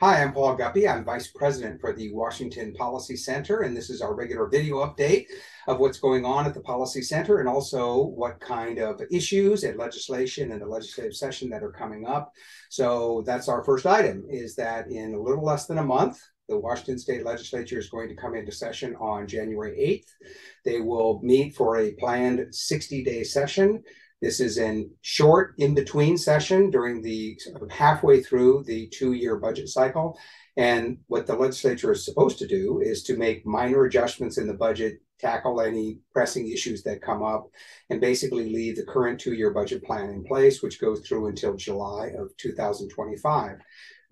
Hi, I'm Paul Guppy. I'm Vice President for the Washington Policy Center, and this is our regular video update of what's going on at the Policy Center and also what kind of issues and legislation and the legislative session that are coming up. So that's our first item, is that in a little less than a month, the Washington State Legislature is going to come into session on January 8th. They will meet for a planned 60-day session. This is a short in-between session during the halfway through the two-year budget cycle. And what the legislature is supposed to do is to make minor adjustments in the budget, tackle any pressing issues that come up, and basically leave the current two-year budget plan in place, which goes through until July of 2025.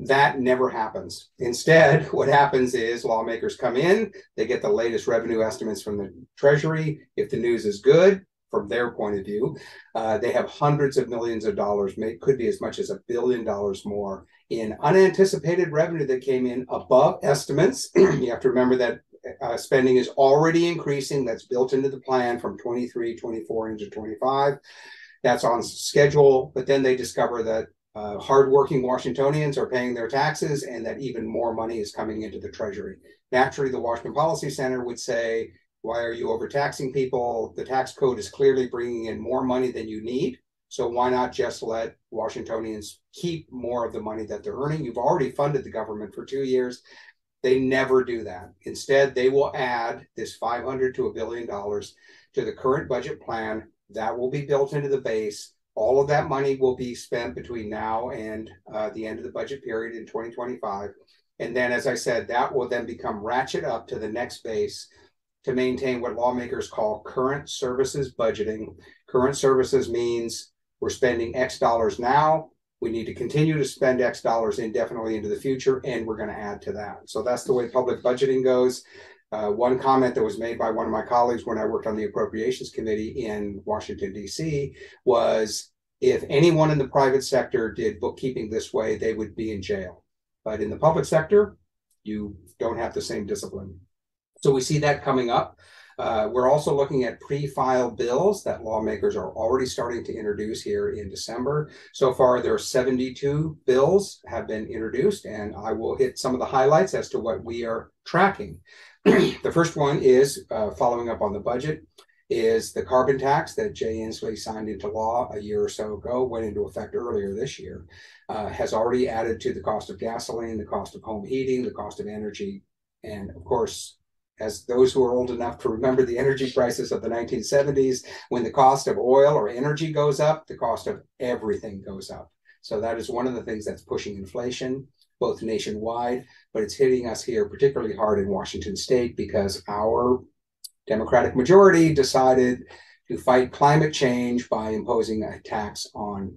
That never happens. Instead, what happens is lawmakers come in, they get the latest revenue estimates from the Treasury. If the news is good, from their point of view, they have hundreds of millions of dollars, could be as much as $1 billion more in unanticipated revenue that came in above estimates. You have to remember that spending is already increasing. That's built into the plan from 23, 24 into 25. That's on schedule, but then they discover that hardworking Washingtonians are paying their taxes and that even more money is coming into the Treasury. Naturally, the Washington Policy Center would say, why are you overtaxing people? The tax code is clearly bringing in more money than you need. So why not just let Washingtonians keep more of the money that they're earning? You've already funded the government for 2 years. They never do that. Instead, they will add this $500 to $1 billion to the current budget plan. That will be built into the base. All of that money will be spent between now and the end of the budget period in 2025. And then, as I said, that will then become ratchet up to the next base to maintain what lawmakers call current services budgeting. Current services means we're spending X dollars now, we need to continue to spend X dollars indefinitely into the future, and we're going to add to that. So that's the way public budgeting goes. One comment that was made by one of my colleagues when I worked on the Appropriations Committee in Washington, D.C. was, if anyone in the private sector did bookkeeping this way, they would be in jail. But in the public sector, you don't have the same discipline. So we see that coming up. We're also looking at pre-filed bills that lawmakers are already starting to introduce here in December. So far, there are 72 bills have been introduced, and I will hit some of the highlights as to what we are tracking. The first one is, following up on the budget, is the carbon tax that Jay Inslee signed into law a year or so ago, went into effect earlier this year, has already added to the cost of gasoline, the cost of home heating, the cost of energy, and of course, as those who are old enough to remember the energy crisis of the 1970s, when the cost of oil or energy goes up, the cost of everything goes up. So that is one of the things that's pushing inflation, both nationwide, but it's hitting us here particularly hard in Washington State because our Democratic majority decided to fight climate change by imposing a tax on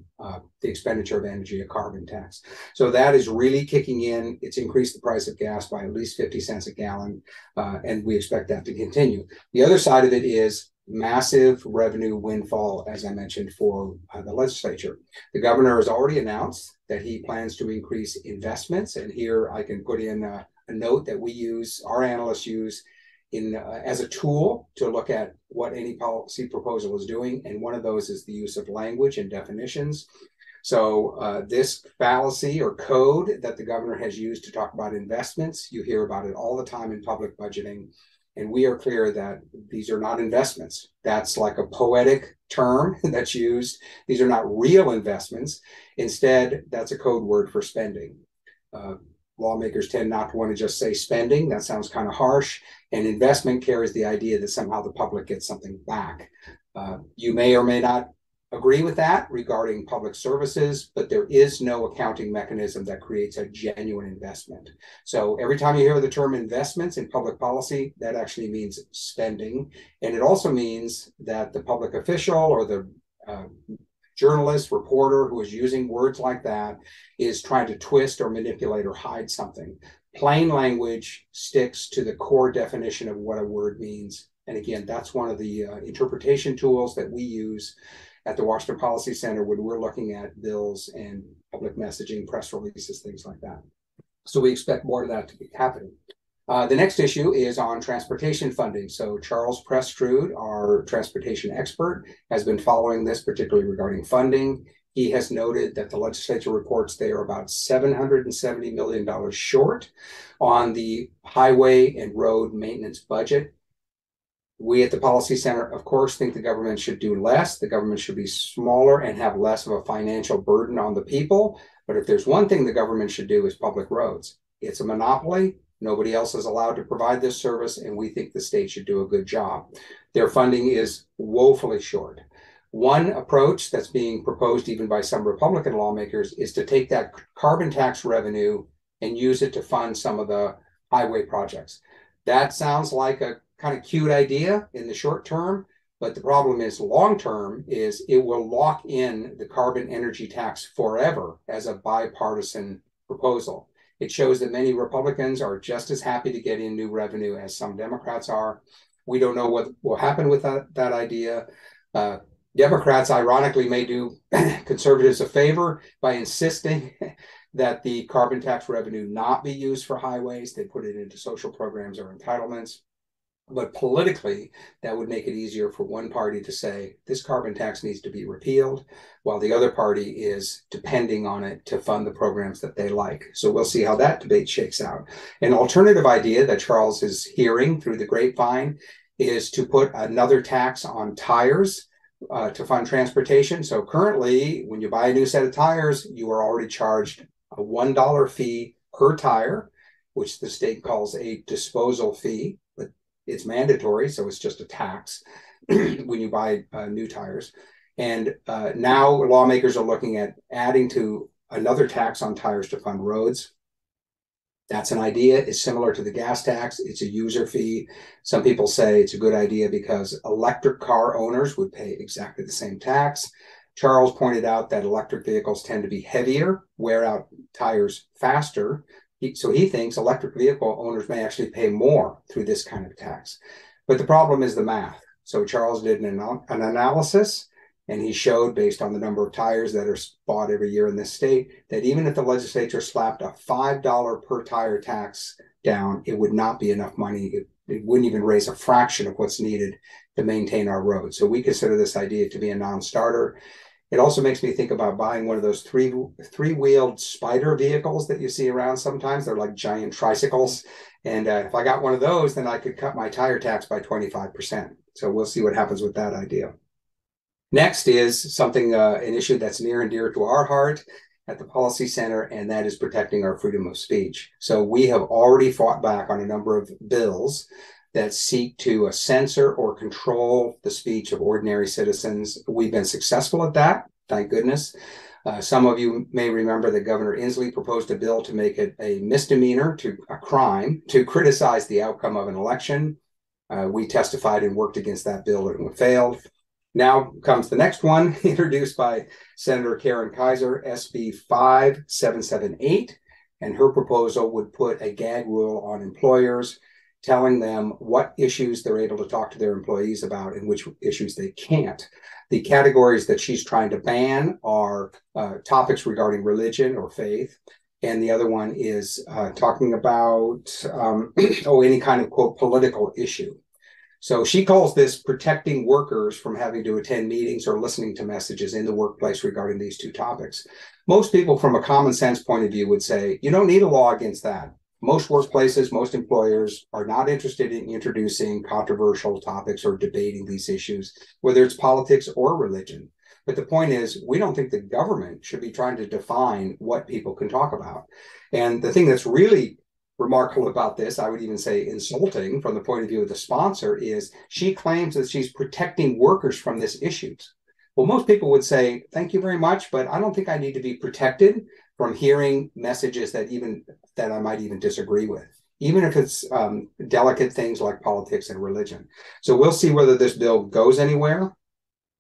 the expenditure of energy, a carbon tax. So that is really kicking in. It's increased the price of gas by at least 50 cents a gallon, and we expect that to continue. The other side of it is massive revenue windfall, as I mentioned, for the legislature. The governor has already announced that he plans to increase investments, and here I can put in a note that we use, our analysts use, as a tool to look at what any policy proposal is doing. And one of those is the use of language and definitions. So this fallacy or code that the governor has used to talk about investments, you hear about it all the time in public budgeting. And we are clear that these are not investments. That's like a poetic term that's used. These are not real investments. Instead, that's a code word for spending. Lawmakers tend not to want to just say spending. That sounds kind of harsh. And investment carries the idea that somehow the public gets something back. You may or may not agree with that regarding public services, but there is no accounting mechanism that creates a genuine investment. So every time you hear the term investments in public policy, that actually means spending. And it also means that the public official or the journalist, reporter who is using words like that is trying to twist or manipulate or hide something. Plain language sticks to the core definition of what a word means. And again, that's one of the interpretation tools that we use at the Washington Policy Center when we're looking at bills and public messaging, press releases, things like that. So we expect more of that to be happening. The next issue is on transportation funding. So Charles Prestrud, our transportation expert, has been following this, particularly regarding funding. He has noted that the legislature reports they are about $770 million short on the highway and road maintenance budget. We at the Policy Center, of course, think the government should do less. The government should be smaller and have less of a financial burden on the people. But if there's one thing the government should do is public roads. It's a monopoly. Nobody else is allowed to provide this service, and we think the state should do a good job. Their funding is woefully short. One approach that's being proposed even by some Republican lawmakers is to take that carbon tax revenue and use it to fund some of the highway projects. That sounds like a kind of cute idea in the short term, but the problem is long term is it will lock in the carbon energy tax forever as a bipartisan proposal. It shows that many Republicans are just as happy to get in new revenue as some Democrats are. We don't know what will happen with that idea. Democrats, ironically, may do conservatives a favor by insisting that the carbon tax revenue not be used for highways. They put it into social programs or entitlements. But politically, that would make it easier for one party to say this carbon tax needs to be repealed, while the other party is depending on it to fund the programs that they like. So we'll see how that debate shakes out. An alternative idea that Charles is hearing through the grapevine is to put another tax on tires to fund transportation. So currently, when you buy a new set of tires, you are already charged a $1 fee per tire, which the state calls a disposal fee. It's mandatory, so it's just a tax when you buy new tires. And now lawmakers are looking at adding to another tax on tires to fund roads. That's an idea. It's similar to the gas tax. It's a user fee. Some people say it's a good idea because electric car owners would pay exactly the same tax. Charles pointed out that electric vehicles tend to be heavier, wear out tires faster. So he thinks electric vehicle owners may actually pay more through this kind of tax. But the problem is the math. So Charles did an analysis, and he showed, based on the number of tires that are bought every year in this state, that even if the legislature slapped a $5 per tire tax down, it would not be enough money. It wouldn't even raise a fraction of what's needed to maintain our roads. So we consider this idea to be a non-starter. It also makes me think about buying one of those three-wheeled spider vehicles that you see around sometimes. They're like giant tricycles. And if I got one of those, then I could cut my tire tax by 25%. So we'll see what happens with that idea. Next is something, an issue that's near and dear to our heart at the Policy Center, and that is protecting our freedom of speech. So we have already fought back on a number of bills that seek to censor or control the speech of ordinary citizens. We've been successful at that, thank goodness. Some of you may remember that Governor Inslee proposed a bill to make it a misdemeanor, a crime, to criticize the outcome of an election. We testified and worked against that bill, and it failed. Now comes the next one, introduced by Senator Karen Kaiser, SB 5778, and her proposal would put a gag rule on employers, telling them what issues they're able to talk to their employees about and which issues they can't. The categories that she's trying to ban are topics regarding religion or faith. And the other one is talking about, any kind of, quote, political issue. So she calls this protecting workers from having to attend meetings or listening to messages in the workplace regarding these two topics. Most people from a common sense point of view would say, you don't need a law against that. Most workplaces, most employers are not interested in introducing controversial topics or debating these issues, whether it's politics or religion. But the point is, we don't think the government should be trying to define what people can talk about. And the thing that's really remarkable about this, I would even say insulting from the point of view of the sponsor, is she claims that she's protecting workers from these issues. Well, most people would say, thank you very much, but I don't think I need to be protected from hearing messages that I might even disagree with, even if it's delicate things like politics and religion. So we'll see whether this bill goes anywhere.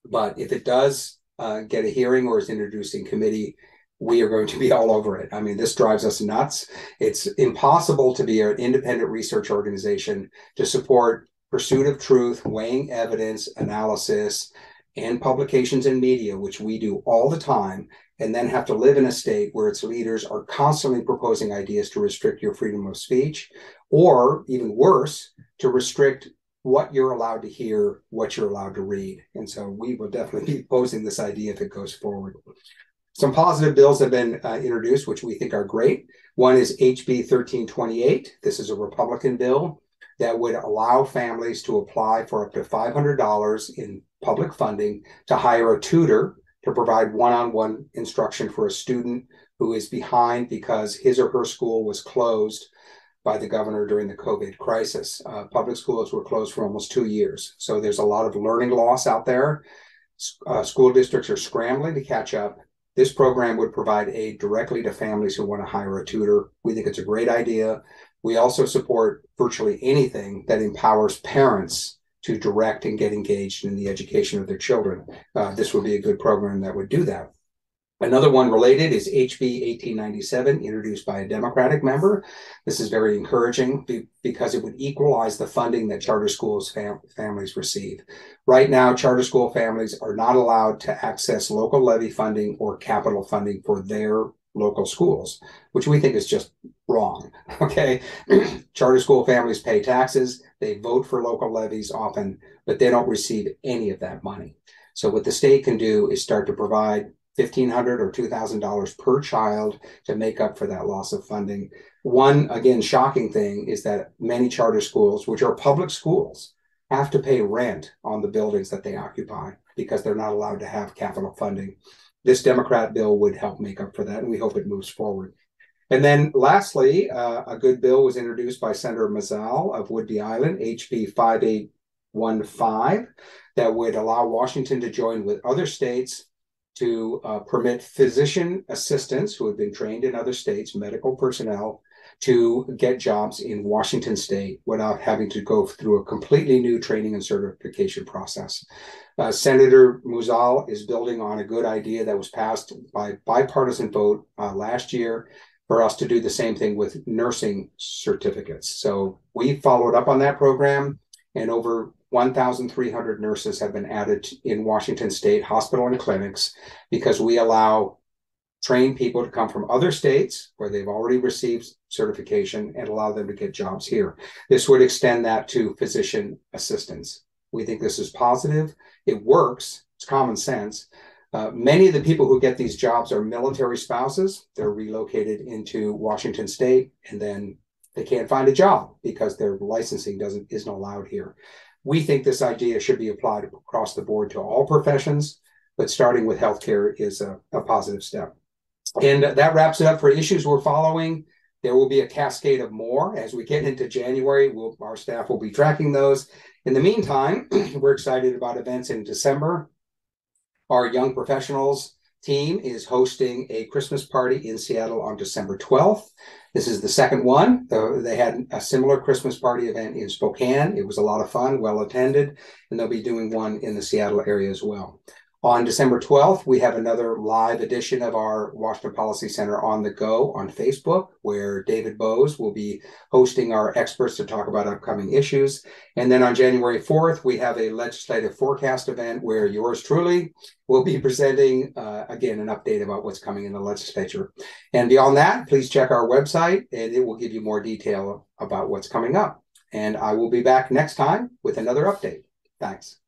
But if it does get a hearing or is introduced in committee, we are going to be all over it. I mean, this drives us nuts. It's impossible to be an independent research organization to support pursuit of truth, weighing evidence, analysis, and publications and media, which we do all the time, and then have to live in a state where its leaders are constantly proposing ideas to restrict your freedom of speech, or even worse, to restrict what you're allowed to hear, what you're allowed to read. And so we will definitely be posing this idea if it goes forward. Some positive bills have been introduced, which we think are great. One is HB 1328. This is a Republican bill that would allow families to apply for up to $500 in public funding to hire a tutor to provide one-on-one instruction for a student who is behind because his or her school was closed by the governor during the COVID crisis. Public schools were closed for almost 2 years. So there's a lot of learning loss out there. School districts are scrambling to catch up. This program would provide aid directly to families who want to hire a tutor. We think it's a great idea. We also support virtually anything that empowers parents to direct and get engaged in the education of their children. This would be a good program that would do that. Another one related is HB 1897, introduced by a Democratic member. This is very encouraging because it would equalize the funding that charter schools families receive. Right now, charter school families are not allowed to access local levy funding or capital funding for their local schools, which we think is just wrong, okay? Charter school families pay taxes, they vote for local levies often, but they don't receive any of that money. So what the state can do is start to provide $1,500 or $2,000 per child to make up for that loss of funding. One, again, shocking thing is that many charter schools, which are public schools, have to pay rent on the buildings that they occupy because they're not allowed to have capital funding. This Democrat bill would help make up for that, and we hope it moves forward. And then lastly, a good bill was introduced by Senator Mazzal of Whidbey Island, HB 5815, that would allow Washington to join with other states to permit physician assistants who have been trained in other states, medical personnel, to get jobs in Washington state without having to go through a completely new training and certification process. Senator Mazzal is building on a good idea that was passed by bipartisan vote last year for us to do the same thing with nursing certificates. So we followed up on that program, and over 1,300 nurses have been added in Washington state hospital and clinics because we allow trained people to come from other states where they've already received certification and allow them to get jobs here. This would extend that to physician assistants. We think this is positive. It works. It's common sense. Many of the people who get these jobs are military spouses. They're relocated into Washington state, and then they can't find a job because their licensing isn't allowed here. We think this idea should be applied across the board to all professions, but starting with healthcare is a positive step. And that wraps it up for issues we're following. There will be a cascade of more as we get into January. Our staff will be tracking those. In the meantime, we're excited about events in December. Our young professionals team is hosting a Christmas party in Seattle on December 12th. This is the second one. They had a similar Christmas party event in Spokane. It was a lot of fun, well attended, and they'll be doing one in the Seattle area as well. On December 12th, we have another live edition of our Washington Policy Center on the Go on Facebook, where David Bose will be hosting our experts to talk about upcoming issues. And then on January 4th, we have a legislative forecast event where yours truly will be presenting, again, an update about what's coming in the legislature. And beyond that, please check our website, and it will give you more detail about what's coming up. And I will be back next time with another update. Thanks.